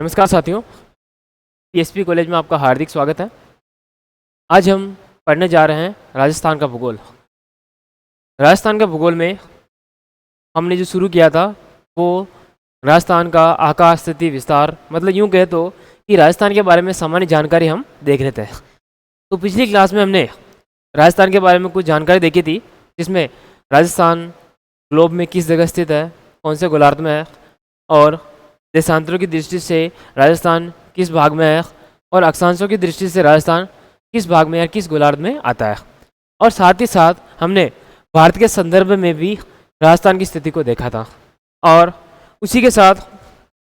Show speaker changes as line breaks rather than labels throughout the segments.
नमस्कार साथियों, PSP college में आपका हार्दिक स्वागत है। आज हम पढ़ने जा रहे हैं राजस्थान का भूगोल। राजस्थान का भूगोल में हमने जो शुरू किया था वो राजस्थान का आकाश स्थिति विस्तार, मतलब यूं कहे तो कि राजस्थान के बारे में सामान्य जानकारी हम देख रहे थे। तो पिछली क्लास में हमने राजस्थान के बारे में कुछ जानकारी देखी थी, जिसमें राजस्थान ग्लोब में किस जगह स्थित है, कौन से गोलार्ध में है, और देशांतरों की दृष्टि से राजस्थान किस भाग में है, और अक्षांशों की दृष्टि से राजस्थान किस भाग में या किस गोलार्ध में आता है। और साथ ही साथ हमने भारत के संदर्भ में भी राजस्थान की स्थिति को देखा था। और उसी के साथ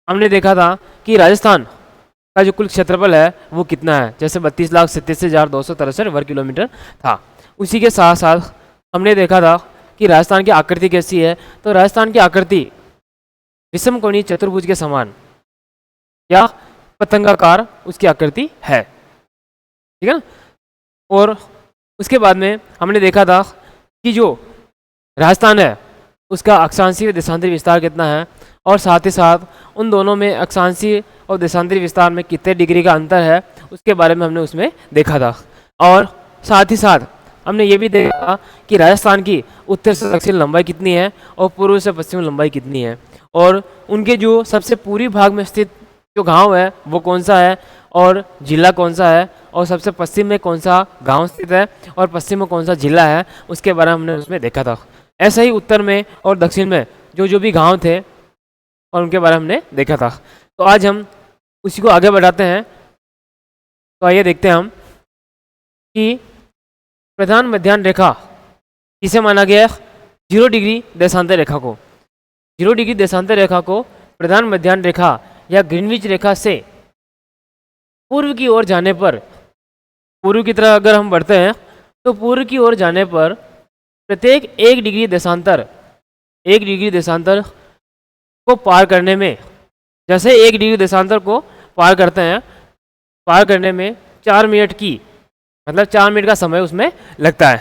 हमने देखा था कि राजस्थान का जो कुल क्षेत्रफल है वो कितना है, जैसे 32,87,263 वर्ग किलोमीटर था। उसी के साथ साथ हमने देखा था कि राजस्थान की आकृति कैसी है। तो राजस्थान की आकृति विषम कोणीय चतुर्भुज के समान या पतंगाकार उसकी आकृति है, ठीक है ना। और उसके बाद में हमने देखा था कि जो राजस्थान है उसका अक्षांशीय व देशांतरी विस्तार कितना है, और साथ ही साथ उन दोनों में अक्षांशीय और देशांतरी विस्तार में कितने डिग्री का अंतर है उसके बारे में हमने उसमें देखा था। और साथ ही साथ हमने ये भी देखा कि राजस्थान की उत्तर से दक्षिण लंबाई कितनी है और पूर्व से पश्चिम लंबाई कितनी है, और उनके जो सबसे पूर्वी भाग में स्थित जो गांव है वो कौन सा है और जिला कौन सा है, और सबसे पश्चिम में कौन सा गांव स्थित है और पश्चिम में कौन सा जिला है, उसके बारे में हमने उसमें देखा था। ऐसा ही उत्तर में और दक्षिण में जो जो भी गांव थे और उनके बारे में हमने देखा था। तो आज हम उसी को आगे बढ़ाते हैं। तो आइए देखते हैं हम कि प्रधान मध्याह्न रेखा किसे माना गया है। 0 डिग्री देशांतर रेखा को, 0 डिग्री देशांतर रेखा को प्रधान मध्याह्न रेखा या ग्रीनविच रेखा से पूर्व की ओर जाने पर, पूर्व की तरह अगर हम बढ़ते हैं तो पूर्व की ओर जाने पर प्रत्येक 1 डिग्री देशांतर, 1 डिग्री देशांतर को पार करने में, जैसे 1 डिग्री देशांतर को पार करते हैं, पार करने में 4 मिनट की, मतलब 4 मिनट का समय उसमें लगता है,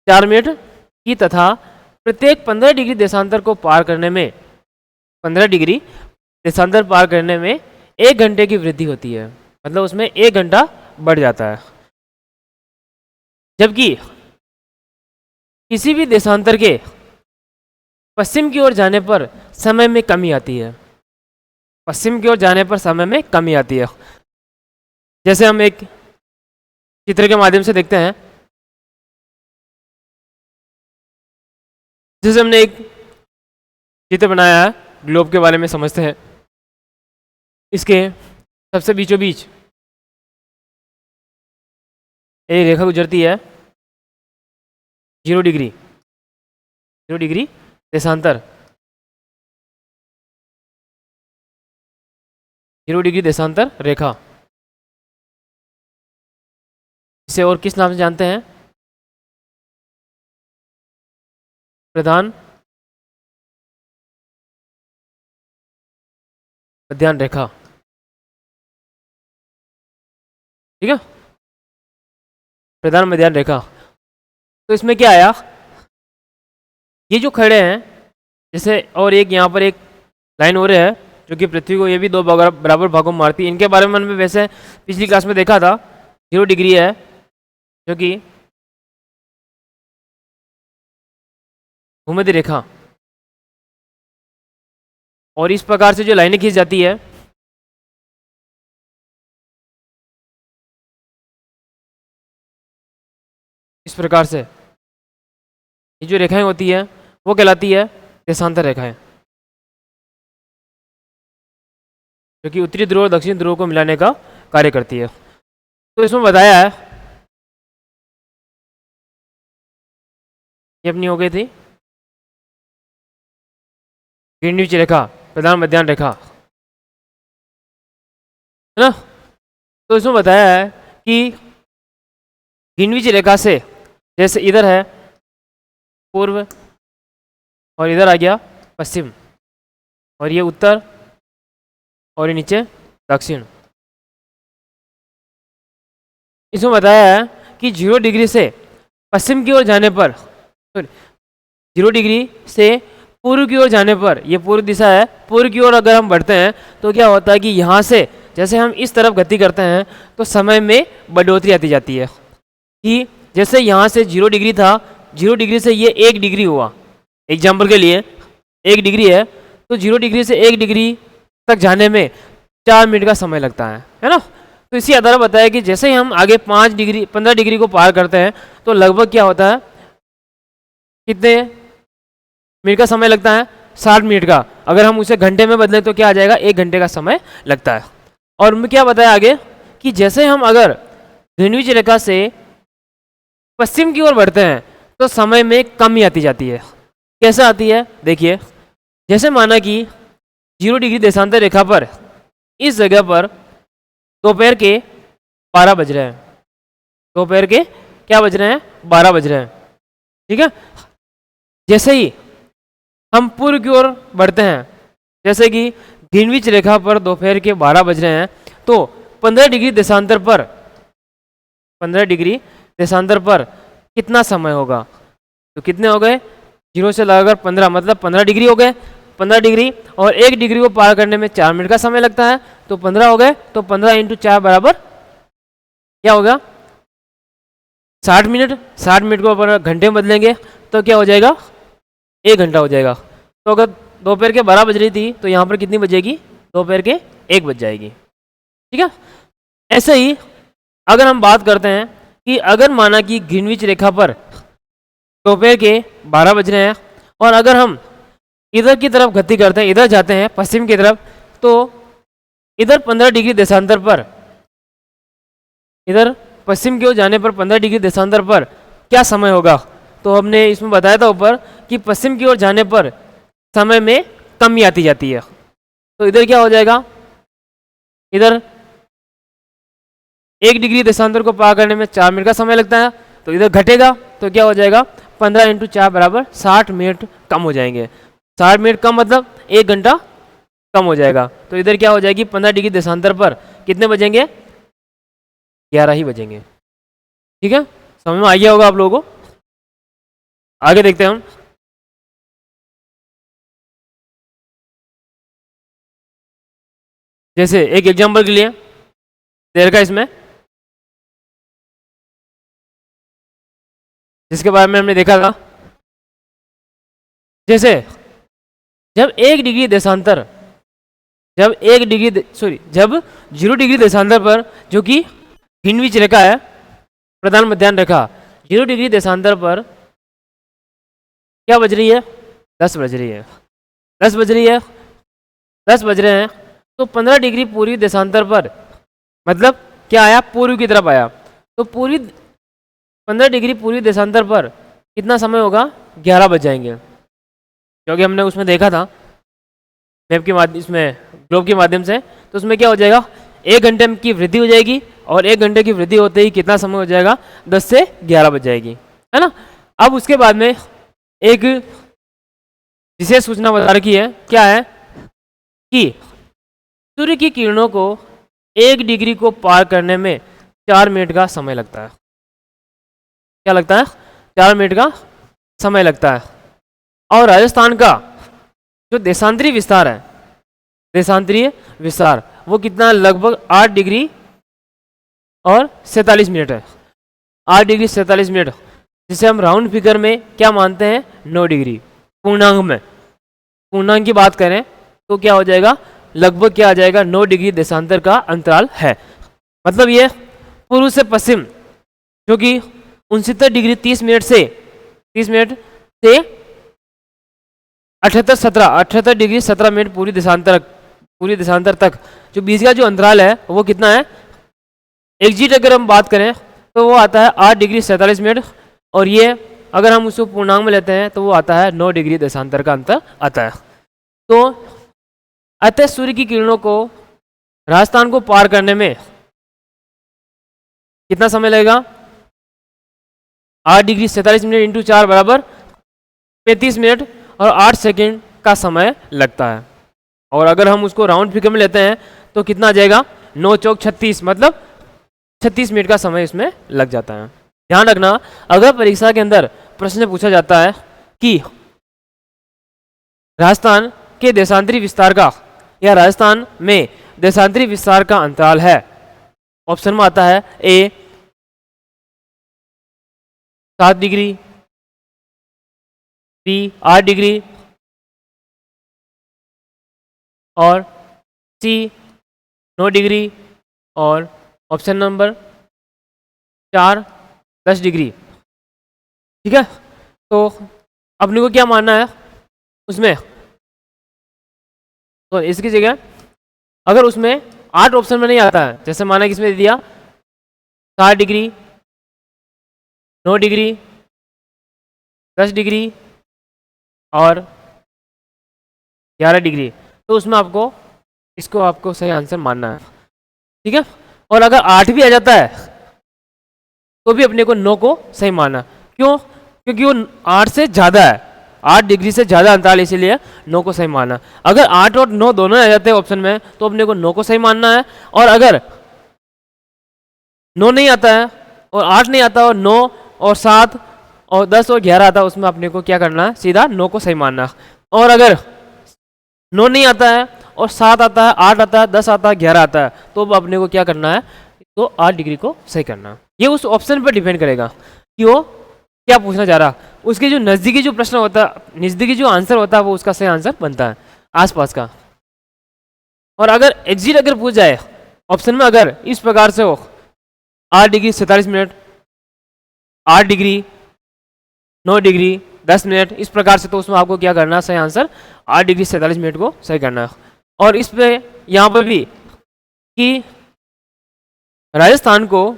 4 मिनट की, तथा प्रत्येक 15 डिग्री देशांतर को पार करने में, 15 डिग्री देशांतर पार करने में 1 घंटे की वृद्धि होती है, मतलब उसमें 1 घंटा बढ़ जाता है। जबकि किसी भी देशांतर के पश्चिम की ओर जाने पर समय में कमी आती है, पश्चिम की ओर जाने पर समय में कमी आती है। जैसे हम एक चित्र के माध्यम से देखते हैं, जैसे हमने एक चित्र बनाया है, ग्लोब के बारे में समझते हैं। इसके सबसे बीचों बीच एक रेखा गुजरती है, 0 डिग्री, 0 डिग्री देशांतर, 0 डिग्री देशांतर रेखा। इसे और किस नाम से जानते हैं? प्रधान मध्याह्न रेखा, ठीक है, प्रधान मध्याह्न रेखा। तो इसमें क्या आया, ये जो खड़े हैं जैसे, और एक यहाँ पर एक लाइन हो रही है जो कि पृथ्वी को ये भी 2 बराबर भागों में मारती है। इनके बारे में हमने वैसे पिछली क्लास में देखा था। 0 डिग्री है जो कि भूमध्य रेखा, और इस प्रकार से जो लाइनें खींच जाती है, इस प्रकार से ये जो रेखाएं होती है वो कहलाती है देशांतर रेखाएं, जो कि उत्तरी ध्रुव और दक्षिण ध्रुव को मिलाने का कार्य करती है। तो इसमें बताया है, ये अपनी हो गई थी ग्रीनविच रेखा, प्रधान मध्याह्न रेखा, है ना। तो इसमें बताया है कि ग्रीनविच रेखा से, जैसे इधर है पूर्व और इधर आ गया पश्चिम, और ये उत्तर और ये नीचे दक्षिण। इसमें बताया है कि 0 डिग्री से पश्चिम की ओर जाने पर, 0 डिग्री से पूर्व की ओर जाने पर, ये पूर्व दिशा है, पूर्व की ओर अगर हम बढ़ते हैं तो क्या होता है कि यहाँ से जैसे हम इस तरफ गति करते हैं तो समय में बढ़ोतरी आती जाती है कि जैसे यहाँ से 0 डिग्री था, 0 डिग्री से ये 1 डिग्री हुआ, एग्जाम्पल के लिए 1 डिग्री है, तो 0 डिग्री से 1 डिग्री तक जाने में 4 मिनट का समय लगता है ना। तो इसी आधार पर बताया कि जैसे ही हम आगे 5 डिग्री 15 डिग्री को पार करते हैं तो लगभग क्या होता है, कितने मिनट का समय लगता है, 60 मिनट का। अगर हम उसे घंटे में बदलें तो क्या आ जाएगा, 1 घंटे का समय लगता है। और मैं क्या बताया आगे कि जैसे हम अगर ग्रीनविच रेखा से पश्चिम की ओर बढ़ते हैं तो समय में कमी आती जाती है। कैसे आती है, देखिए, जैसे माना कि 0 डिग्री देशांतर रेखा पर इस जगह पर दोपहर के 12 बज रहे हैं, दोपहर के क्या बज रहे हैं, 12 बज रहे हैं, ठीक है। जैसे ही हम पूर्व की ओर बढ़ते हैं, जैसे कि ग्रीनविच रेखा पर दोपहर के 12 बज रहे हैं, तो 15 डिग्री देशांतर पर 15 डिग्री देशांतर पर कितना समय होगा, तो कितने हो गए, 0 से लगाकर 15 मतलब 15 डिग्री हो गए। 15 डिग्री और 1 डिग्री को पार करने में 4 मिनट का समय लगता है, तो 15 हो गए। तो 15 × 4 बराबर क्या होगा, 60 मिनट। 60 मिनट को अपन घंटे में बदलेंगे तो क्या हो जाएगा, 1 घंटा हो जाएगा। तो अगर दोपहर के 12 बज रही थी तो यहाँ पर कितनी बजेगी, दोपहर के 1 बज जाएगी, ठीक है। ऐसे ही अगर हम बात करते हैं कि अगर माना कि ग्रीनविच रेखा पर दोपहर के 12 बज रहे हैं और अगर हम इधर की तरफ गति करते हैं, इधर जाते हैं पश्चिम की तरफ, तो इधर 15 डिग्री देशांतर पर, इधर पश्चिम की ओर जाने पर 15 डिग्री देशांतर पर क्या समय होगा, तो हमने इसमें बताया था ऊपर कि पश्चिम की ओर जाने पर समय में कमी आती जाती है। तो इधर क्या हो जाएगा, इधर 1 डिग्री देशांतर को पार करने में 4 मिनट का समय लगता है, तो इधर घटेगा तो क्या हो जाएगा, 15 × 4 बराबर 60 मिनट कम हो जाएंगे। 60 मिनट कम मतलब 1 घंटा कम हो जाएगा। तो इधर क्या हो जाएगी, 15 डिग्री देशांतर पर कितने बजेंगे, 11 ही बजेंगे, ठीक है। समझ में आ गया होगा आप लोगों को। आगे देखते हैं हम। जैसे एक एग्जांपल के लिए देर का इसमें, जिसके बारे में हमने देखा था, जैसे जब 1 डिग्री देशांतर, जब 0 डिग्री देशांतर पर, जो कि ग्रीनविच रेखा है, प्रधान मध्याह्न रेखा, 0 डिग्री देशांतर पर क्या बज रही है, 10 बज रही है, 10 बज रही है, 10 बज रहे हैं, तो 15 डिग्री पूर्वी देशांतर पर मतलब क्या आया, पूर्व की तरफ आया, तो पूर्वी 15 डिग्री पूर्वी देशांतर पर कितना समय होगा, 11 बज जाएंगे। क्योंकि हमने उसमें देखा था मैप के माध्यम, इसमें ग्लोब के माध्यम से, तो उसमें क्या हो जाएगा, 1 घंटे की वृद्धि हो जाएगी और 1 घंटे की वृद्धि होते ही कितना समय हो जाएगा, 10 से 11 बज जाएगी, है ना। अब उसके बाद में एक विशेष सूचना बता रखी है, क्या है कि सूर्य की किरणों को 1 डिग्री को पार करने में 4 मिनट का समय लगता है। क्या लगता है, 4 मिनट का समय लगता है। और राजस्थान का जो देशांतरी विस्तार है, देशांतरीय विस्तार, वो कितना, लगभग 8 डिग्री और 47 मिनट है, 8 डिग्री 47 मिनट, जिसे हम राउंड फिगर में क्या मानते हैं, 9 डिग्री। पूर्णांक में, पूर्णांक की बात करें तो क्या हो जाएगा, लगभग क्या आ जाएगा, 9 डिग्री देशांतर का अंतराल है। मतलब ये पूर्व से पश्चिम, जो कि 69 डिग्री 30 मिनट से 78 डिग्री 17 मिनट पूरी देशांतर तक जो बीच का जो अंतराल है वो कितना है, एग्जिट अगर हम बात करें तो वो आता है 8 डिग्री 47 मिनट, और ये अगर हम उसको पूर्णांक में लेते हैं तो वो आता है 9 डिग्री देशांतर का अंतर आता है। तो अतः सूर्य की किरणों को राजस्थान को पार करने में कितना समय लगेगा, 8 डिग्री 47 मिनट इंटू 4 बराबर 35 मिनट और 8 सेकंड का समय लगता है। और अगर हम उसको राउंड फिगर में लेते हैं तो कितना आ जाएगा, 9 चौक 36, मतलब 36 मिनट का समय इसमें लग जाता है। ध्यान रखना, अगर परीक्षा के अंदर प्रश्न पूछा जाता है कि राजस्थान के देशांतरी विस्तार का या राजस्थान में देशांतरी विस्तार का अंतराल है? ऑप्शन में आता है ए 7 डिग्री, बी 8 डिग्री और सी 9 डिग्री और ऑप्शन नंबर 4 10 डिग्री। ठीक है, तो अपने को क्या मानना है उसमें? तो इसकी जगह अगर उसमें 8 ऑप्शन में नहीं आता है, जैसे माना कि इसमें दे दिया 7 डिग्री, 9 डिग्री, 10 डिग्री और 11 डिग्री, तो उसमें आपको इसको आपको सही आंसर मानना है। ठीक है, और अगर 8 भी आ जाता है तो भी अपने को 9 को सही मानना। क्यों? क्योंकि वो 8 से ज़्यादा है, 8 डिग्री से ज़्यादा अंतराल, इसीलिए 9 को सही मानना। अगर 8 और 9 दोनों आ जाते हैं ऑप्शन में तो अपने को 9 को सही मानना है, और अगर 9 नहीं आता है और 8 नहीं आता और 9 और 7 और 10 और 11 आता है, उसमें अपने को क्या करना है? सीधा 9 को सही मानना। और अगर 9 नहीं आता है और 7 आता है, 8 आता है, 10 आता है, 11 आता है, तो अपने को क्या करना है? तो 8 डिग्री को सही करना है। ये उस ऑप्शन पर डिपेंड करेगा कि वो क्या पूछना चाह रहा। उसके जो नज़दीकी जो प्रश्न होता है, नज़दीकी जो आंसर होता है, वो उसका सही आंसर बनता है आसपास का। और अगर एग्जिट अगर पूछ जाए ऑप्शन में, अगर इस प्रकार से हो 8 degree 47 minute, 8 degree 9 degree 10 minute, इस प्रकार से, तो उसमें आपको क्या करना है? सही आंसर 8 डिग्री 47 मिनट को सही करना है। और इस पे यहाँ पर भी कि राजस्थान को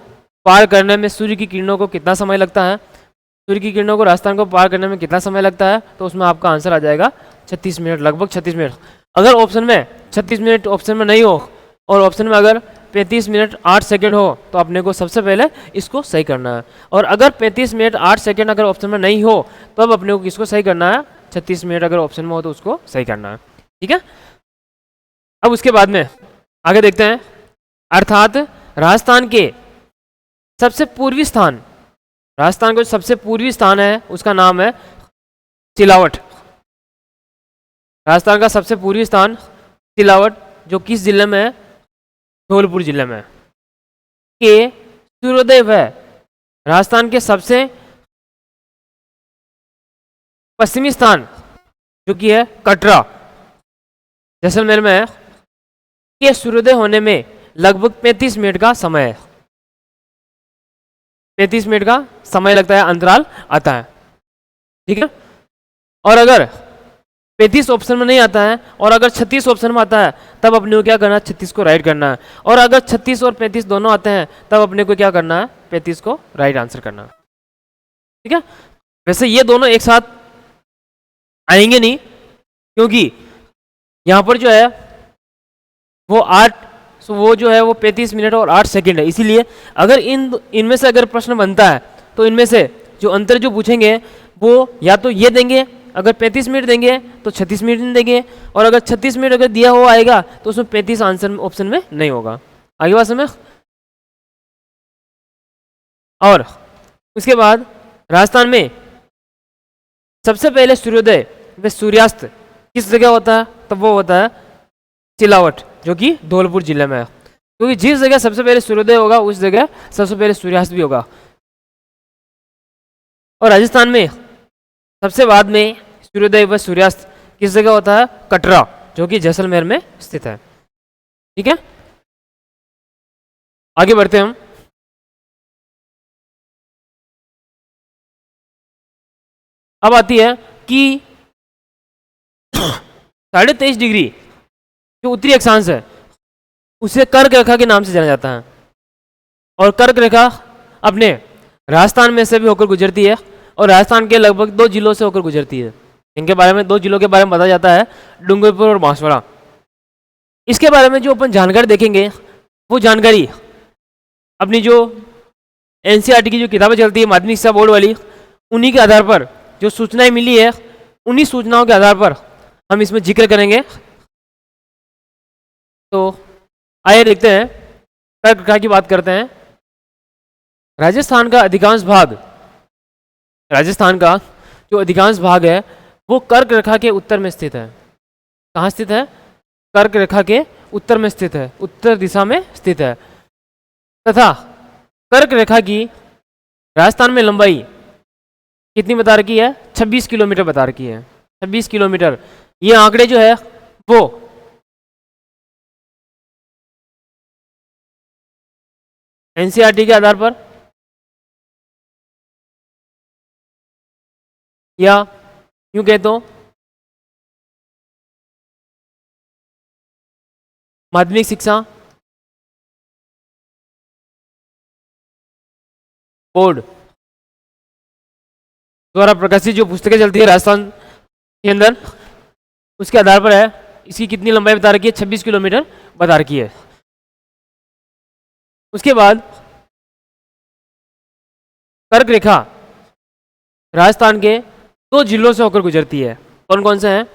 पार करने में सूर्य की किरणों को कितना समय लगता है, सूर्य की किरणों को राजस्थान को पार करने में कितना समय लगता है, तो उसमें आपका आंसर आ जाएगा 36 मिनट, लगभग 36 मिनट। अगर ऑप्शन में 36 मिनट ऑप्शन में नहीं हो और ऑप्शन में अगर 35 मिनट 8 सेकंड हो, तो अपने को सबसे पहले इसको सही करना है। और अगर 35 मिनट 8 सेकंड अगर ऑप्शन में नहीं हो, तो अब अपने को किसको सही करना है? 36 मिनट अगर ऑप्शन में हो तो उसको सही करना है। ठीक है, अब उसके बाद में आगे देखते हैं। अर्थात राजस्थान के सबसे पूर्वी स्थान, राजस्थान का सबसे पूर्वी स्थान है उसका नाम है सिलावट। राजस्थान का सबसे पूर्वी स्थान सिलावट, जो किस जिले में है? धौलपुर जिले में। के सूर्योदय है राजस्थान के सबसे पश्चिमी स्थान, जो कि है कटरा, जैसलमेर में है। के सूर्योदय होने में लगभग 35 मिनट का समय है, 35 मिनट का समय लगता है, अंतराल आता है। ठीक है, और अगर 35 ऑप्शन में नहीं आता है और अगर 36 ऑप्शन में आता है, तब अपने को क्या करना है? 36 को राइट करना है। और अगर 36 और 35 दोनों आते हैं, तब अपने को क्या करना है? 35 को राइट आंसर करना है। ठीक है, वैसे ये दोनों एक साथ आएंगे नहीं, क्योंकि यहाँ पर जो है वो जो है वो 35 मिनट और 8 सेकंड है। इसीलिए अगर इनमें से अगर प्रश्न बनता है, तो इनमें से जो अंतर जो पूछेंगे वो या तो ये देंगे, अगर 35 मिनट देंगे तो 36 मिनट देंगे, और अगर 36 मिनट अगर दिया हुआ आएगा तो उसमें 35 आंसर ऑप्शन में नहीं होगा। आगे बात समझ। और उसके बाद राजस्थान में सबसे पहले सूर्योदय व सूर्यास्त किस जगह होता है? तब वो होता है सिलावट, जो कि धौलपुर जिले में है। क्योंकि जिस जगह सबसे पहले सूर्योदय होगा उस जगह सबसे पहले सूर्यास्त भी होगा। और राजस्थान में सबसे बाद में सूर्योदय व सूर्यास्त किस जगह होता है? कटरा, जो कि जैसलमेर में स्थित है। ठीक है, आगे बढ़ते हैं हम। अब आती है कि 23.5 डिग्री जो उत्तरी अक्षांश है उसे कर्क रेखा के नाम से जाना जाता है। और कर्क रेखा अपने राजस्थान में से भी होकर गुजरती है और राजस्थान के लगभग 2 जिलों से होकर गुजरती है। इनके बारे में 2 जिलों के बारे में बताया जाता है, डूंगरपुर और बांसवाड़ा। इसके बारे में जो अपन जानकारी देखेंगे, वो जानकारी अपनी जो एनसीईआरटी की जो किताबें चलती है माध्यमिक शिक्षा बोर्ड वाली, उन्हीं के आधार पर जो सूचनाएं मिली है, उन्हीं सूचनाओं के आधार पर हम इसमें जिक्र करेंगे। तो आइए देखते हैं, कर्क रेखा की बात करते हैं। राजस्थान का जो अधिकांश भाग है वो कर्क रेखा के उत्तर में स्थित है। कहाँ स्थित है? कर्क रेखा के उत्तर में स्थित है, उत्तर दिशा में स्थित है। तथा कर्क रेखा की राजस्थान में लंबाई कितनी बता रखी है? 26 किलोमीटर बता रखी है, 26 किलोमीटर। ये आंकड़े जो है वो एनसीईआरटी के आधार पर या यूं कहे तो माध्यमिक शिक्षा बोर्ड द्वारा प्रकाशित जो पुस्तकें चलती है राजस्थान के अंदर, उसके आधार पर है। इसकी कितनी लंबाई बता रखी है? 26 किलोमीटर बता रखी है। उसके बाद कर्क रेखा राजस्थान के 2 जिलों से होकर गुजरती है। कौन कौन से हैं?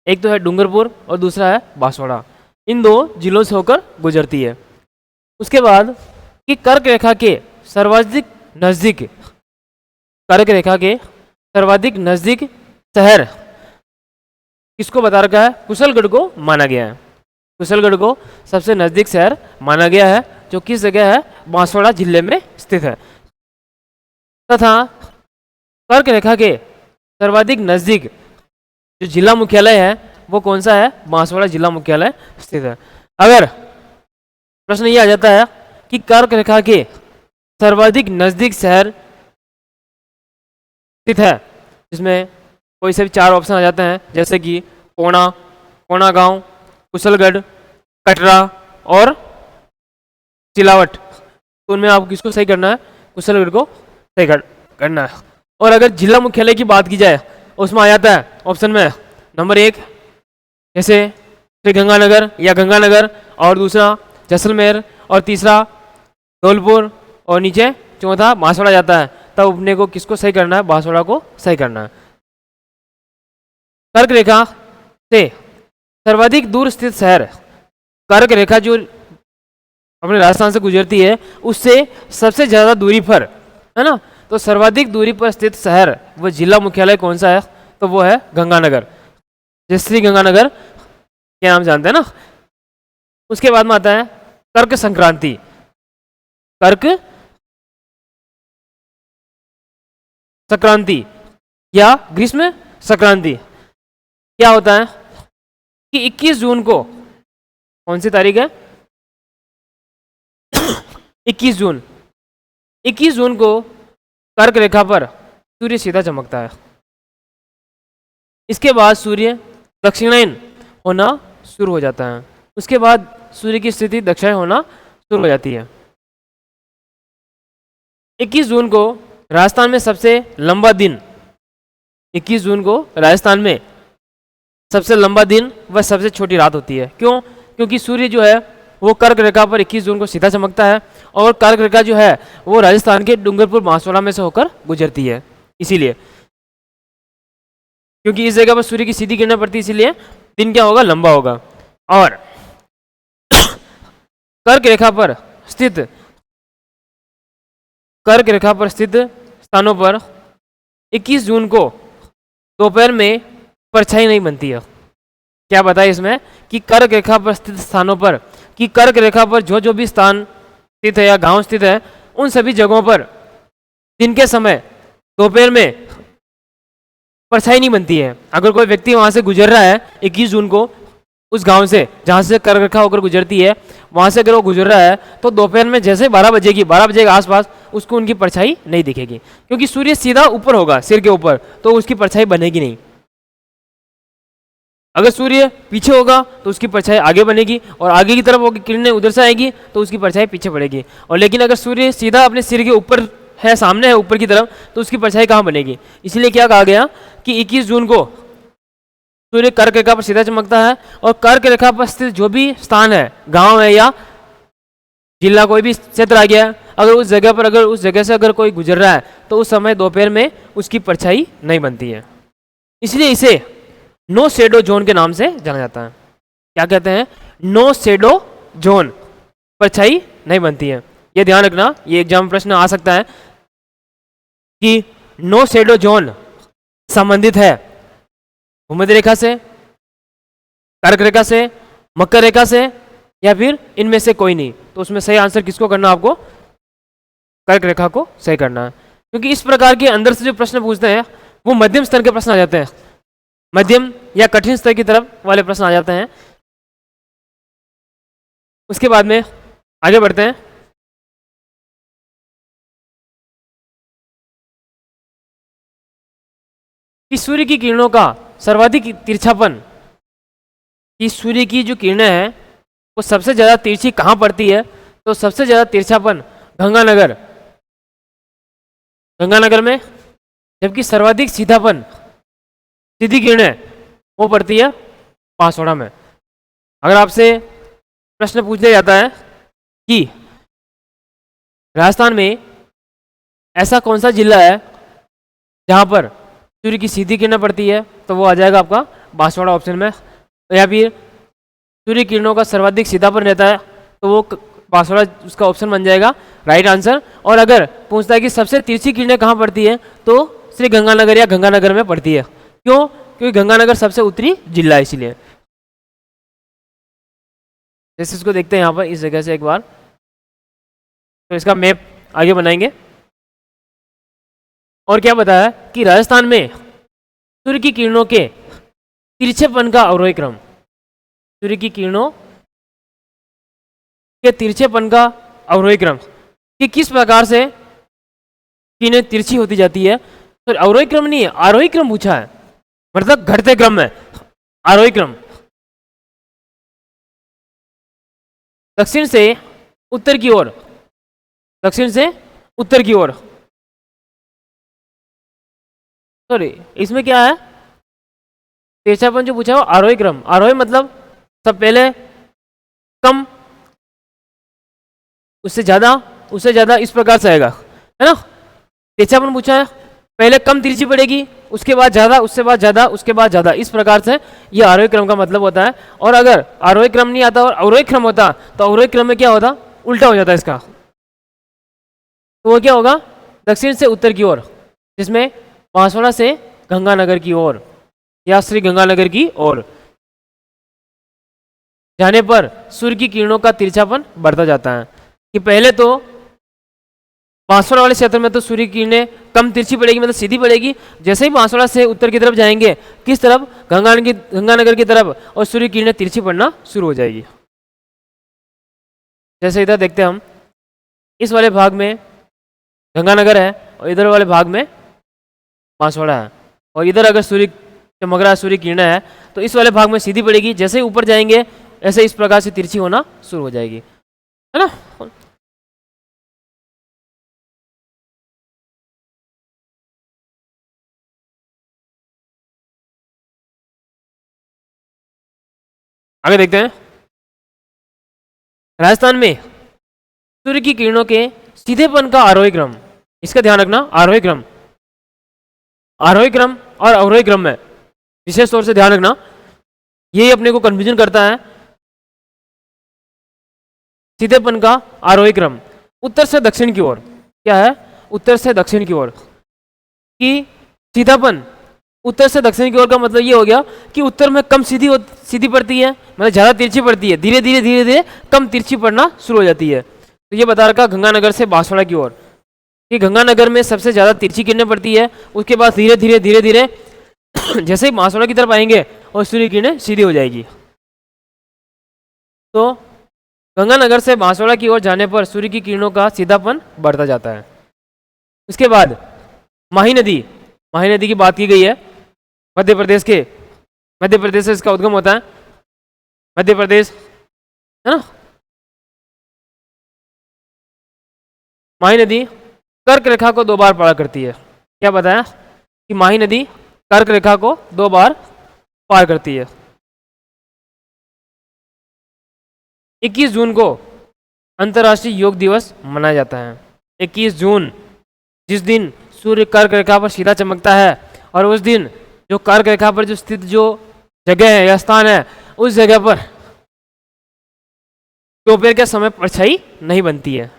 एक तो है डूंगरपुर और दूसरा है बांसवाड़ा। इन 2 जिलों से होकर गुजरती है। उसके बाद कि कर्क रेखा के सर्वाधिक नजदीक, कर्क रेखा के सर्वाधिक नजदीक शहर किसको बता रखा है? कुशलगढ़ को माना गया है। कुशलगढ़ को सबसे नजदीक शहर माना गया है, जो किस जगह है? बांसवाड़ा जिले में स्थित है। तथा कर्क रेखा के सर्वाधिक नजदीक जो जिला मुख्यालय है वो कौन सा है? बांसवाड़ा जिला मुख्यालय स्थित है। अगर प्रश्न ये आ जाता है कि कर्क रेखा के सर्वाधिक नजदीक शहर स्थित है, जिसमें कोई से भी 4 ऑप्शन आ जाते हैं, जैसे कि कोणा, कोणागांव, कुशलगढ़, कटरा और सिलावट, तो उनमें आपको किसको सही करना है? कुशलगढ़ को सही करना है। और अगर जिला मुख्यालय की बात की जाए, उसमें आ जाता है ऑप्शन में नंबर 1 जैसे श्री गंगानगर या गंगानगर, और दूसरा जैसलमेर, और तीसरा धौलपुर, और नीचे चौथा बांसवाड़ा जाता है। तब अपने को किसको सही करना है? बांसवाड़ा को सही करना है। कर्क रेखा से सर्वाधिक दूर स्थित शहर, कर्क रेखा जो अपने राजस्थान से गुजरती है उससे सबसे ज्यादा दूरी पर है ना, तो सर्वाधिक दूरी पर स्थित शहर वो जिला मुख्यालय कौन सा है? तो वो है गंगानगर, जैसे श्री गंगानगर के नाम जानते हैं ना। उसके बाद में आता है कर्क संक्रांति। कर्क संक्रांति या ग्रीष्म संक्रांति क्या होता है कि 21 जून को, कौन सी तारीख है? 21 जून, 21 जून को कर्क रेखा पर सूर्य सीधा चमकता है। इसके बाद सूर्य दक्षिणायन होना शुरू हो जाता है। उसके बाद सूर्य की स्थिति दक्षिणायन होना शुरू हो जाती है। 21 जून को राजस्थान में सबसे लंबा दिन, 21 जून को राजस्थान में सबसे लंबा दिन व सबसे छोटी रात होती है। क्यों? क्योंकि सूर्य जो है वो कर्क रेखा पर 21 जून को सीधा चमकता है, और कर्क रेखा जो है वो राजस्थान के डूंगरपुर बांसवाड़ा में से होकर गुजरती है। इसीलिए क्योंकि इस जगह पर सूर्य की सीधी किरणें पड़ती है, इसीलिए दिन क्या होगा? लंबा होगा। और कर्क रेखा पर स्थित, कर्क रेखा पर स्थित स्थानों पर 21 जून को दोपहर में परछाई नहीं बनती है। क्या बताया इसमें कि कर्क रेखा पर स्थित स्थानों पर, कि कर्क रेखा पर जो जो भी स्थान स्थित है या गांव स्थित है, उन सभी जगहों पर दिन के समय दोपहर में परछाई नहीं बनती है। अगर कोई व्यक्ति वहां से गुजर रहा है 21 जून को, उस गांव से जहां से कर्क रेखा होकर गुजरती है, वहां से अगर वो गुजर रहा है तो दोपहर में जैसे 12 बजेगी, 12 बजे के आसपास उसको उनकी परछाई नहीं दिखेगी, क्योंकि सूर्य सीधा ऊपर होगा सिर के ऊपर, तो उसकी परछाई बनेगी नहीं। अगर सूर्य पीछे होगा तो उसकी परछाई आगे बनेगी, और आगे की तरफ होगी, किरणें उधर से आएगी तो उसकी परछाई पीछे पड़ेगी। और लेकिन अगर सूर्य सीधा अपने सिर के ऊपर है, सामने है ऊपर की तरफ, तो उसकी परछाई कहाँ बनेगी? इसलिए क्या कहा गया कि 21 जून को सूर्य कर्क रेखा पर सीधा चमकता है, और कर्क रेखा पर स्थित जो भी स्थान है, गांव है या जिला, कोई भी क्षेत्र आ गया, अगर उस जगह पर, अगर उस जगह से अगर कोई गुजर रहा है तो उस समय दोपहर में उसकी परछाई नहीं बनती है। इसलिए इसे नो शेडो जोन के नाम से जाना जाता है। क्या कहते हैं? नो शेडो जोन, परछाई नहीं बनती है। ये ध्यान रखना, ये एग्जाम प्रश्न आ सकता है कि नो शेडो जोन संबंधित है भूमध्य रेखा से, कर्क रेखा से, मकर रेखा से, या फिर इनमें से कोई नहीं। तो उसमें सही आंसर किसको करना है? आपको कर्क रेखा को सही करना है, क्योंकि इस प्रकार के अंदर से जो प्रश्न पूछते हैं वो मध्यम स्तर के प्रश्न आ जाते हैं, मध्यम या कठिन स्तर की तरफ वाले प्रश्न आ जाते हैं। उसके बाद में आगे बढ़ते हैं। कि सूर्य की किरणों का सर्वाधिक तिरछापन, कि सूर्य की जो किरणें हैं वो सबसे ज़्यादा तिरछी कहाँ पड़ती है? तो सबसे ज़्यादा तिरछापन गंगानगर, गंगानगर में, जबकि सर्वाधिक सीधापन, सीधी किरणें वो पड़ती है बांसवाड़ा में। अगर आपसे प्रश्न पूछ लिया जाता है कि राजस्थान में ऐसा कौन सा जिला है जहाँ पर सूर्य की सीधी किरणें पड़ती है, तो वो आ जाएगा आपका बांसवाड़ा ऑप्शन में। या फिर सूर्य किरणों का सर्वाधिक सीधापन रहता है तो वो बांसवाड़ा उसका ऑप्शन बन जाएगा राइट आंसर। और अगर पूछता है कि सबसे तिरछी किरणें कहाँ पड़ती है, तो श्री गंगानगर या गंगानगर में पड़ती है। क्यों? क्योंकि गंगानगर सबसे उत्तरी जिला है इसलिए। जैसे इसको देखते हैं यहाँ पर इस जगह से एक बार, तो इसका मैप आगे बनाएंगे। और क्या बताया कि राजस्थान में सूर्य की किरणों के तिरछेपन का अवरोही क्रम, सूर्य की किरणों के तिरछेपन का अवरोही क्रम, कि किस प्रकार से किरणें तिरछी होती जाती है। तो अवरोही क्रम नहीं है, आरोही क्रम पूछा है, मतलब घटते क्रम में आरोही क्रम। दक्षिण से उत्तर की ओर, दक्षिण से उत्तर की ओर, सॉरी इसमें क्या है, तिरछापन जो पूछा है वो आरोही क्रम। आरोही मतलब सब पहले कम, उससे ज्यादा इस प्रकार से आएगा, है ना। तिरछापन पूछा है, पहले कम तिरछी पड़ेगी, उसके बाद ज्यादा, उससे बाद ज्यादा, उसके बाद ज्यादा, इस प्रकार से ये आरोही क्रम का मतलब होता है। और अगर आरोही क्रम नहीं आता और अवरोही क्रम होता तो अवरोही क्रम में क्या होता, उल्टा हो जाता इसका। तो वो क्या होगा, दक्षिण से उत्तर की ओर, जिसमें बांसवाड़ा से गंगानगर की ओर या श्री गंगानगर की ओर जाने पर सूर्य की किरणों का तिरछापन बढ़ता जाता है। कि पहले तो बांसवाड़ा वाले क्षेत्र में तो सूर्य की किरणें कम तिरछी पड़ेगी, मतलब सीधी पड़ेगी। जैसे ही बांसवाड़ा से उत्तर की तरफ जाएंगे, किस तरफ, गंगानगर की तरफ, और सूर्य की किरणें तिरछी पड़ना शुरू हो जाएगी। जैसे इधर देखते हैं हम, इस वाले भाग में गंगानगर है और इधर वाले भाग में बांसवाड़ा है। और इधर अगर सूर्य चमक रहा है, सूर्य किरणें है, तो इस वाले भाग में सीधी पड़ेगी। जैसे ही ऊपर जाएंगे ऐसे इस प्रकार से तिरछी होना शुरू हो जाएगी, है ना। आगे देखते हैं। राजस्थान में सूर्य की किरणों के सीधेपन का आरोही क्रम, इसका ध्यान रखना, आरोही क्रम, आरोही क्रम और अवरोही क्रम में विशेष तौर से ध्यान रखना, यही अपने को कंफ्यूजन करता है। सीधेपन का आरोही क्रम उत्तर से दक्षिण की ओर, क्या है, उत्तर से दक्षिण की ओर। कि सीधापन उत्तर से दक्षिण की ओर का मतलब ये हो गया कि उत्तर में कम सीधी पड़ती है, मतलब ज्यादा तिरछी पड़ती है, धीरे धीरे कम तिरछी पड़ना शुरू हो जाती है। तो ये बता रखा गंगानगर से बांसवाड़ा की ओर, कि गंगानगर में सबसे ज्यादा तिरछी किरणें पड़ती है, उसके बाद धीरे धीरे जैसे ही बांसवाड़ा की तरफ आएंगे और सूर्य किरणें सीधी हो जाएगी। तो गंगानगर से बांसवाड़ा की ओर जाने पर सूर्य की किरणों का सीधापन बढ़ता जाता है। उसके बाद माही नदी की बात की गई है, मध्य प्रदेश से इसका उद्गम होता है, मध्य प्रदेश, है ना। माही नदी कर्क रेखा को 2 बार पार करती है। क्या बताया कि माही नदी कर्क रेखा को 2 बार पार करती है। 21 जून को अंतर्राष्ट्रीय योग दिवस मनाया जाता है। 21 जून, जिस दिन सूर्य कर्क रेखा पर सीधा चमकता है, और उस दिन जो कर्क रेखा पर जो स्थित जो जगह है या स्थान है, उस जगह पर दोपहर के समय परछाई नहीं बनती है।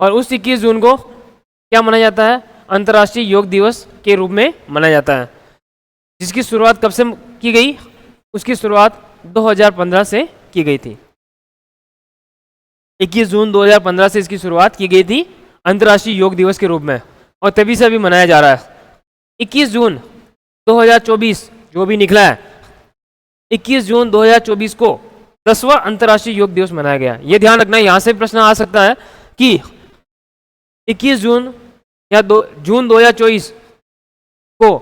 और उस 21 जून को क्या मनाया जाता है, अंतर्राष्ट्रीय योग दिवस के रूप में मनाया जाता है। जिसकी शुरुआत कब से की गई? उसकी शुरुआत 2015 से की गई थी। 21 जून 2015 से इसकी शुरुआत की गई थी अंतर्राष्ट्रीय योग दिवस के रूप में, और तभी से अभी मनाया जा रहा है। 21 जून 2024 जो भी निकला है, 21 जून 2024 को 10वां अंतर्राष्ट्रीय योग दिवस मनाया गया। ये ध्यान रखना, यहाँ से प्रश्न आ सकता है कि 21 जून या जून 2024 को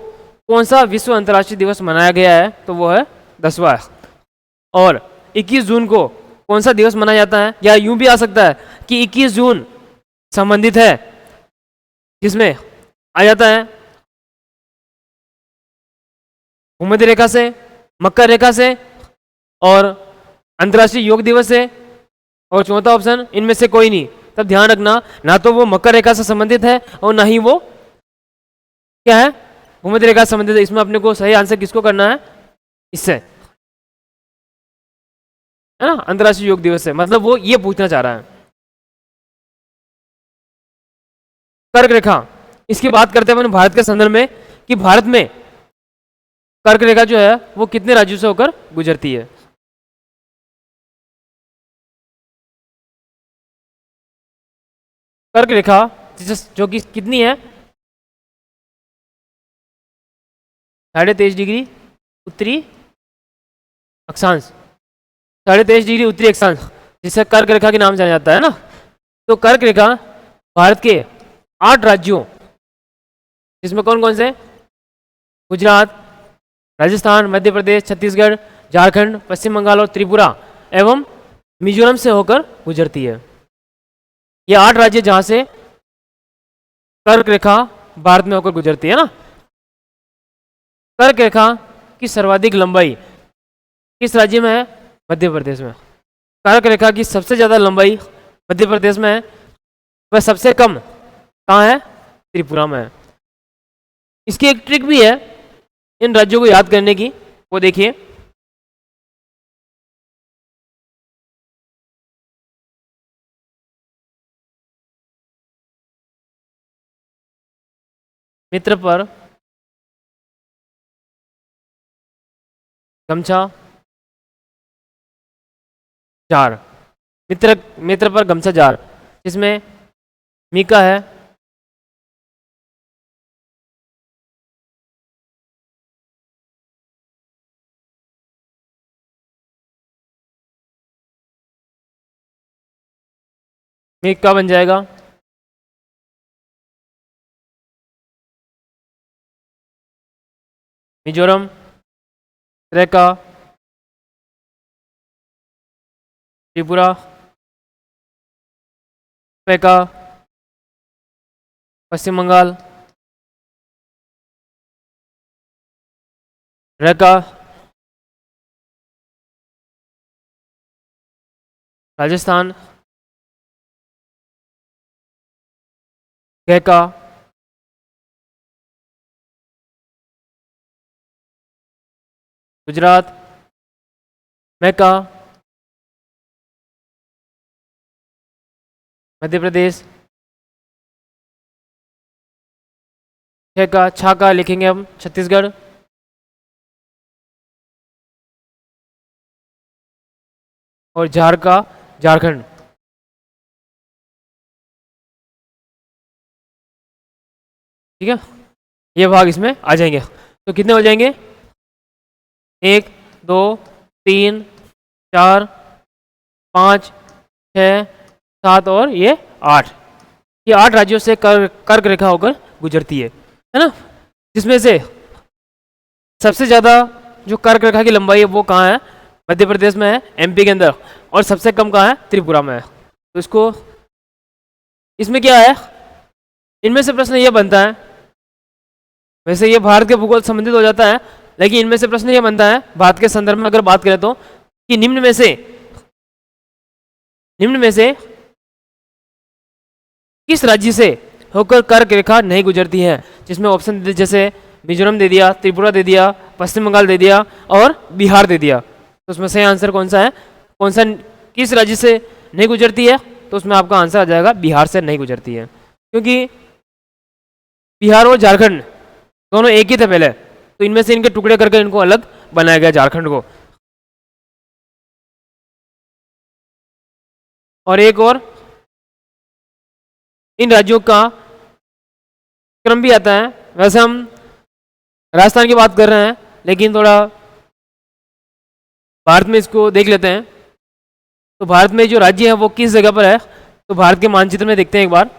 कौन सा विश्व अंतर्राष्ट्रीय दिवस मनाया गया है, तो वो है 10वां। और 21 जून को कौन सा दिवस मनाया जाता है, या यूं भी आ सकता है कि 21 जून संबंधित है जिसमें आ जाता है भूमध्य रेखा से, मकर रेखा से और अंतर्राष्ट्रीय योग दिवस से, और चौथा ऑप्शन इनमें से कोई नहीं। तब ध्यान रखना, ना तो वो मकर रेखा से संबंधित है और ना ही वो क्या है, भूमध्य रेखा से संबंधित है। इसमें अपने को सही आंसर किसको करना है? इससे, है ना, अंतर्राष्ट्रीय योग दिवस से, मतलब वो ये पूछना चाह रहा है। कर्क रेखा, इसकी बात करते हैं अपन भारत के संदर्भ में कि भारत में कर्क रेखा जो है वो कितने राज्यों से होकर गुजरती है? कर्क रेखा जो कि कितनी है? 23.5 डिग्री उत्तरी अक्षांश, 23.5 डिग्री उत्तरी अक्षांश, जिसे कर्क रेखा के नाम जाना जाता है ना। तो कर्क रेखा भारत के 8 राज्यों, जिसमें कौन कौन से? गुजरात, राजस्थान, मध्य प्रदेश, छत्तीसगढ़, झारखंड, पश्चिम बंगाल और त्रिपुरा एवं मिजोरम से होकर गुजरती है। ये 8 राज्य जहां से कर्क रेखा भारत में होकर गुजरती है ना। कर्क रेखा की सर्वाधिक लंबाई किस राज्य में है? मध्य प्रदेश में। कर्क रेखा की सबसे ज्यादा लंबाई मध्य प्रदेश में है, वह सबसे कम कहाँ है? त्रिपुरा में है। इसकी एक ट्रिक भी है इन राज्यों को याद करने की, वो देखिए। मित्र पर गमछा जार, मित्र पर गमछा जार, इसमें मीका है, मीका बन जाएगा। मिजोरम, त्रिपुरा, त्रिपुरा, पेका, पश्चिम बंगाल, रेका, राजस्थान, गेका, गुजरात, मैका, मध्य प्रदेश, छेका, छाका लिखेंगे हम, छत्तीसगढ़, और झारका झारखंड। ठीक है, ये भाग इसमें आ जाएंगे। तो कितने हो जाएंगे? 1 2 3 4 5 6 7 और ये 8। ये 8 राज्यों से कर्क रेखा होकर गुजरती है ना। जिसमें से सबसे ज़्यादा जो कर्क रेखा की लंबाई है वो कहाँ है? मध्य प्रदेश में है, एमपी के अंदर, और सबसे कम कहाँ है? त्रिपुरा में है। तो इसको, इसमें क्या है, इनमें से प्रश्न ये बनता है, वैसे ये भारत के भूगोल संबंधित हो जाता है, लेकिन इनमें से प्रश्न ये बनता है भारत के संदर्भ में अगर बात करें तो, कि निम्न में से किस राज्य से होकर कर्क रेखा नहीं गुजरती है? जिसमें ऑप्शन जैसे मिजोरम दे दिया, त्रिपुरा दे दिया, पश्चिम बंगाल दे दिया और बिहार दे दिया। तो उसमें सही आंसर कौन सा है? कौन सा, किस राज्य से नहीं गुजरती है? तो उसमें आपका आंसर आ जाएगा बिहार से नहीं गुजरती है, क्योंकि बिहार और झारखंड दोनों एक ही थे पहले, तो इनमें से इनके टुकड़े करके इनको अलग बनाया गया झारखंड को। और एक और इन राज्यों का क्रम भी आता है। वैसे हम राजस्थान की बात कर रहे हैं, लेकिन थोड़ा भारत में इसको देख लेते हैं। तो भारत में जो राज्य है वो किस जगह पर है, तो भारत के मानचित्र में देखते हैं एक बार।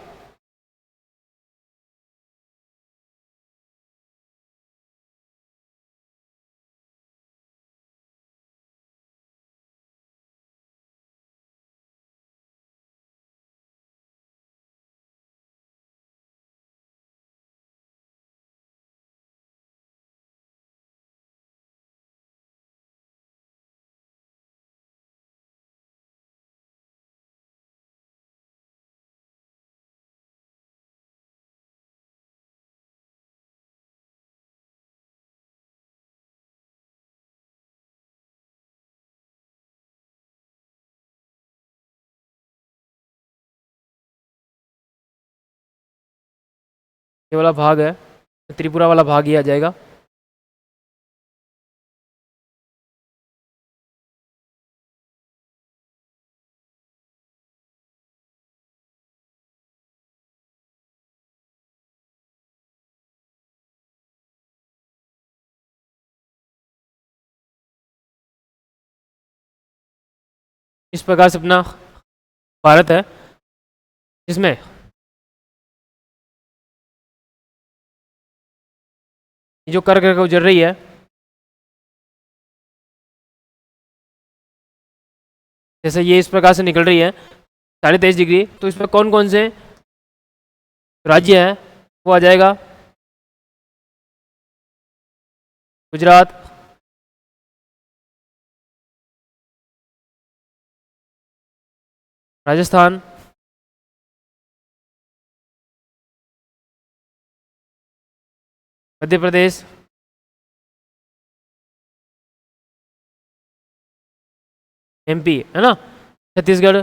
ये वाला भाग है, त्रिपुरा वाला भाग ही आ जाएगा। इस प्रकार से अपना भारत है, जिसमें जो कर्क रेखा गुजर रही है, जैसे ये इस प्रकार से निकल रही है 23.5 डिग्री, तो इसमें कौन कौन से राज्य है वो आ जाएगा। गुजरात, राजस्थान, मध्य प्रदेश, एमपी है ना, छत्तीसगढ़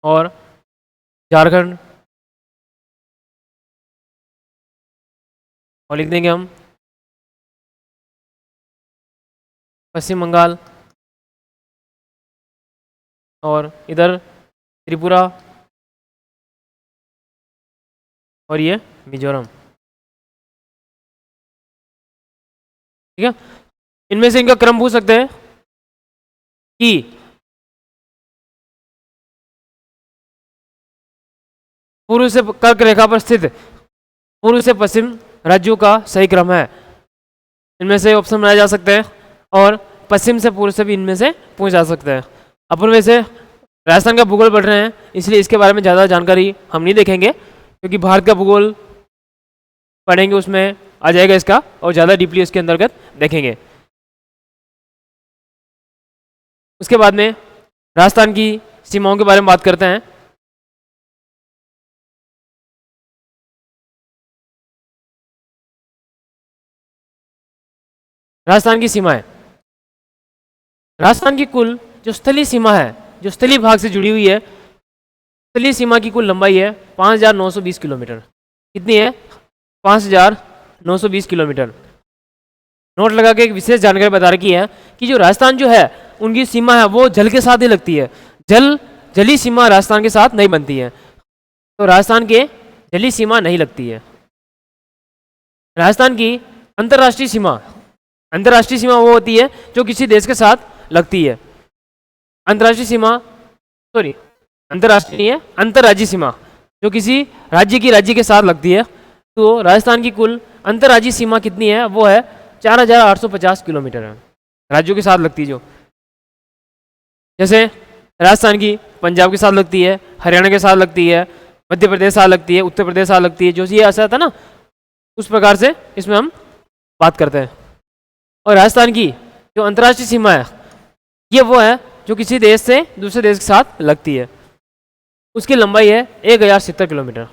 और झारखंड। और लिख देंगे हम पश्चिम बंगाल, और इधर त्रिपुरा, और ये मिजोरम। ठीक है, इनमें से इनका क्रम पूछ सकते हैं कि पूर्व से कर्क रेखा पर स्थित पूर्व से पश्चिम राज्यों का सही क्रम है। इनमें से ऑप्शन बनाए जा सकते हैं, और पश्चिम से पूर्व से भी इनमें से पूछ जा सकते हैं। अपन वैसे राजस्थान का भूगोल पढ़ रहे हैं, इसलिए इसके बारे में ज़्यादा जानकारी हम नहीं देखेंगे, क्योंकि भारत का भूगोल पढ़ेंगे उसमें आ जाएगा इसका, और ज़्यादा डीपली इसके अंतर्गत देखेंगे। उसके बाद में राजस्थान की सीमाओं के बारे में बात करते हैं। राजस्थान की सीमाएं, राजस्थान की कुल जो स्थलीय सीमा है, जो स्थलीय भाग से जुड़ी हुई है, स्थलीय सीमा की कुल लंबाई है 5,920 किलोमीटर। कितनी है? 5,920 किलोमीटर। नोट लगा के एक विशेष जानकारी बता रखी है कि जो राजस्थान जो है उनकी सीमा है वो जल के साथ ही लगती है। जली सीमा राजस्थान के साथ नहीं बनती है, तो राजस्थान के जली सीमा नहीं लगती है। राजस्थान की अंतर्राष्ट्रीय सीमा, अंतर्राष्ट्रीय सीमा वो होती है जो किसी देश के साथ लगती है। अंतर्राष्ट्रीय सीमा, सॉरी अंतर्राष्ट्रीय नहीं है, अंतर्राज्यीय सीमा जो किसी राज्य के साथ लगती है। तो राजस्थान की कुल अंतर्राज्यीय सीमा कितनी है? वो है 4,850 किलोमीटर है, राज्यों के साथ लगती है। जो जैसे राजस्थान की पंजाब के साथ लगती है, हरियाणा के साथ लगती है, मध्य प्रदेश साथ लगती है, उत्तर प्रदेश साथ लगती है, जो ये ऐसा था ना, उस प्रकार से इसमें हम बात करते हैं। और राजस्थान की जो अंतर्राष्ट्रीय सीमा है ये वो है जो किसी देश से दूसरे देश के साथ लगती है। उसकी लंबाई है 1,070 किलोमीटर।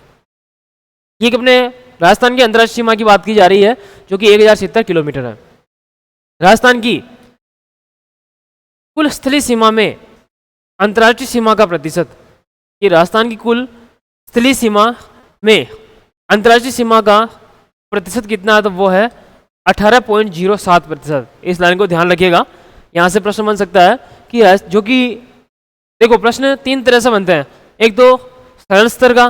ये कि अपने राजस्थान की अंतर्राष्ट्रीय सीमा की बात की जा रही है जो कि 1,070 किलोमीटर है। राजस्थान की कुल स्थलीय सीमा में अंतर्राष्ट्रीय सीमा का प्रतिशत, ये राजस्थान की कुल स्थलीय सीमा में अंतर्राष्ट्रीय सीमा का प्रतिशत कितना है, तो वो है 18.07%। इस लाइन को ध्यान रखिएगा। यहाँ से प्रश्न बन सकता है कि जो कि देखो प्रश्न 3 तरह से बनते हैं, एक तो सरल स्तर का,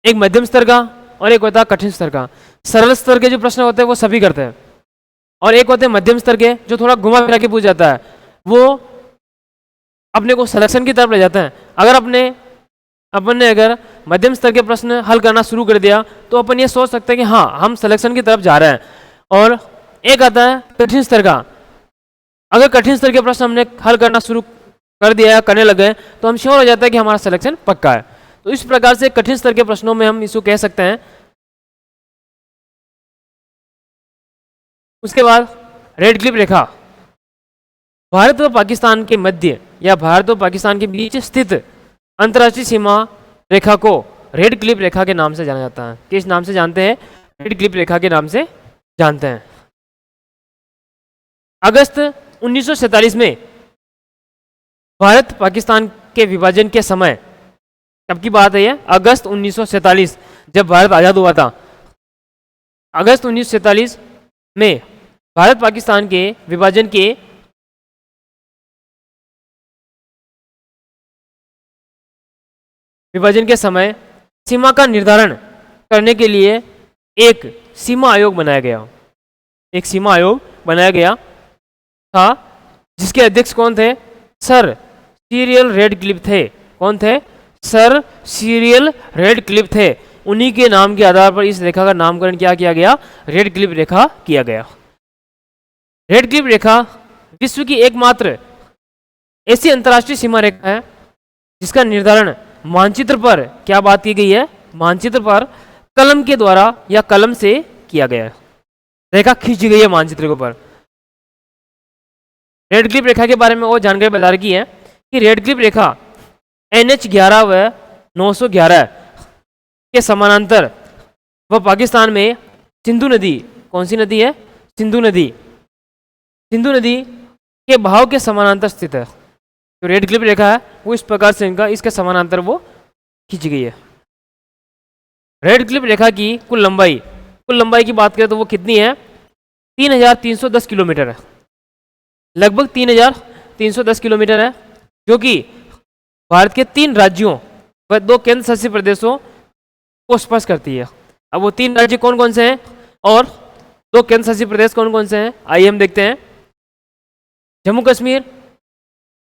एक मध्यम स्तर का और एक होता है कठिन स्तर का। सरल स्तर के जो प्रश्न होते हैं वो सभी करते हैं, और एक होते हैं मध्यम स्तर के जो थोड़ा घुमा फिरा के पूछ जाता है, वो अपने को सिलेक्शन की तरफ ले जाते हैं। अगर अपन ने अगर मध्यम स्तर के प्रश्न हल करना शुरू कर दिया तो अपन ये सोच सकते हैं कि हाँ हम सिलेक्शन की तरफ जा रहे हैं। और एक आता है कठिन स्तर का। अगर कठिन स्तर के प्रश्न हमने हल करना शुरू कर दिया, करने लगे, तो हम श्योर हो जाता है कि हमारा सिलेक्शन पक्का है। तो इस प्रकार से कठिन स्तर के प्रश्नों में हम इसको कह सकते हैं। उसके बाद रेड क्लिप रेखा, भारत व पाकिस्तान के मध्य या भारत व पाकिस्तान के बीच स्थित अंतर्राष्ट्रीय सीमा रेखा को रेड क्लिप रेखा के नाम से जाना जाता है। किस नाम से जानते हैं? रेड क्लिप रेखा के नाम से जानते हैं। अगस्त 1947 में भारत पाकिस्तान के विभाजन के समय, कब की बात है ये? अगस्त 1947, जब भारत आजाद हुआ था। अगस्त 1947 में भारत पाकिस्तान के विभाजन के समय सीमा का निर्धारण करने के लिए एक सीमा आयोग बनाया गया। एक सीमा आयोग बनाया गया था जिसके अध्यक्ष कौन थे? सर सीरियल रेड क्लिप थे। कौन थे? सर सीरियल रेड क्लिप थे। उन्हीं के नाम के आधार पर इस रेखा का नामकरण क्या किया गया? रेड क्लिप रेखा किया गया। रेड क्लिप रेखा विश्व की एकमात्र ऐसी अंतर्राष्ट्रीय सीमा रेखा है जिसका निर्धारण मानचित्र पर, क्या बात की गई है? मानचित्र पर कलम के द्वारा या कलम से किया गया है। रेखा खींची गई है मानचित्र के ऊपर। रेड क्लिप रेखा के बारे में और जानकारी बता रखी है कि रेड क्लिप रेखा NH11 व 911 के समानांतर व पाकिस्तान में सिंधु नदी, कौन सी नदी है? सिंधु नदी, सिंधु नदी के बहाव के समानांतर स्थित है। जो रेड क्लिप रेखा है वो इस प्रकार से इसके समानांतर वो खींची गई है। रेड क्लिप रेखा की कुल लंबाई की बात करें तो वो कितनी है? 3310 किलोमीटर है। लगभग 3310 किलोमीटर है, जो कि भारत के 3 राज्यों व 2 केंद्र शासित प्रदेशों को स्पर्श करती है। अब वो 3 राज्य कौन कौन से हैं और 2 केंद्र शासित प्रदेश कौन कौन से हैं, आइए हम देखते हैं। जम्मू कश्मीर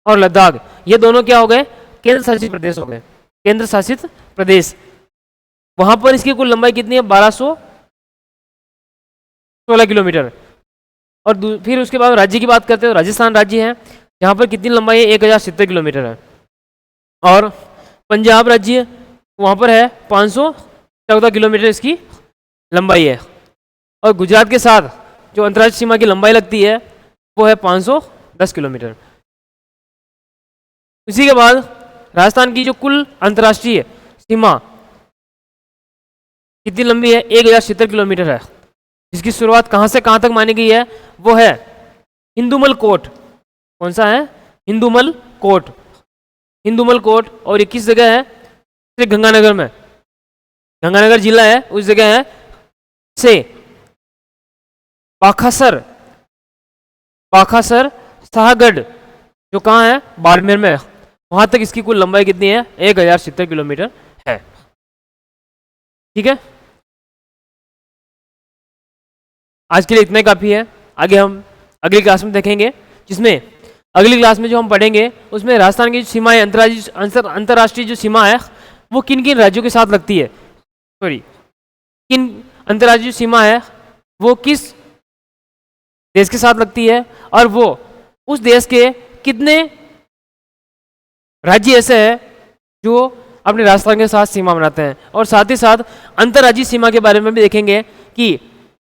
और लद्दाख, ये दोनों क्या हो गए? केंद्र शासित प्रदेश हो गए। केंद्र शासित प्रदेश, वहां पर इसकी कुल लंबाई कितनी है? 1216 किलोमीटर। और फिर उसके बाद राज्य की बात करते हैं तो राजस्थान राज्य है, जहां पर कितनी लंबाई है? 1070 किलोमीटर है। और पंजाब राज्य वहां पर है 514 किलोमीटर इसकी लंबाई है। और गुजरात के साथ जो अंतर्राष्ट्रीय सीमा की लंबाई लगती है वो है 510 किलोमीटर। इसी के बाद राजस्थान की जो कुल अंतर्राष्ट्रीय सीमा कितनी लंबी है? 1070 किलोमीटर है, जिसकी शुरुआत कहाँ से कहाँ तक मानी गई है? वो है हिंदुमल कोट। कौन सा है? हिंदुमल कोट। हिंदुमल कोट। और ये किस जगह है? गंगानगर में, गंगानगर जिला है, उस जगह है से पाखासर शाहगढ़, जो कहाँ है? बाड़मेर में। वहां तक इसकी कुल लंबाई कितनी है? 1070 किलोमीटर है। ठीक है, आज के लिए इतना काफी है। आगे हम अगली क्लास में देखेंगे, जिसमें अगली क्लास में जो हम पढ़ेंगे उसमें राजस्थान की जो सीमा है, अंतर्राष्ट्रीय जो सीमा है वो किन किन राज्यों के साथ लगती है, किन अंतर्राष्ट्रीय सीमा है वो किस देश के साथ लगती है, और वो उस देश के कितने राज्य ऐसे हैं जो अपने राजस्थान के साथ सीमा बनाते हैं। और साथ ही साथ अंतर्राज्यीय सीमा के बारे में भी देखेंगे कि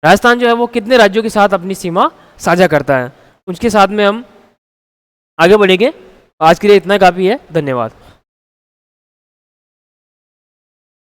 राजस्थान जो है वो कितने राज्यों के साथ अपनी सीमा साझा करता है। उसके साथ में हम आगे बढ़ेंगे। आज के लिए इतना काफ़ी है। धन्यवाद।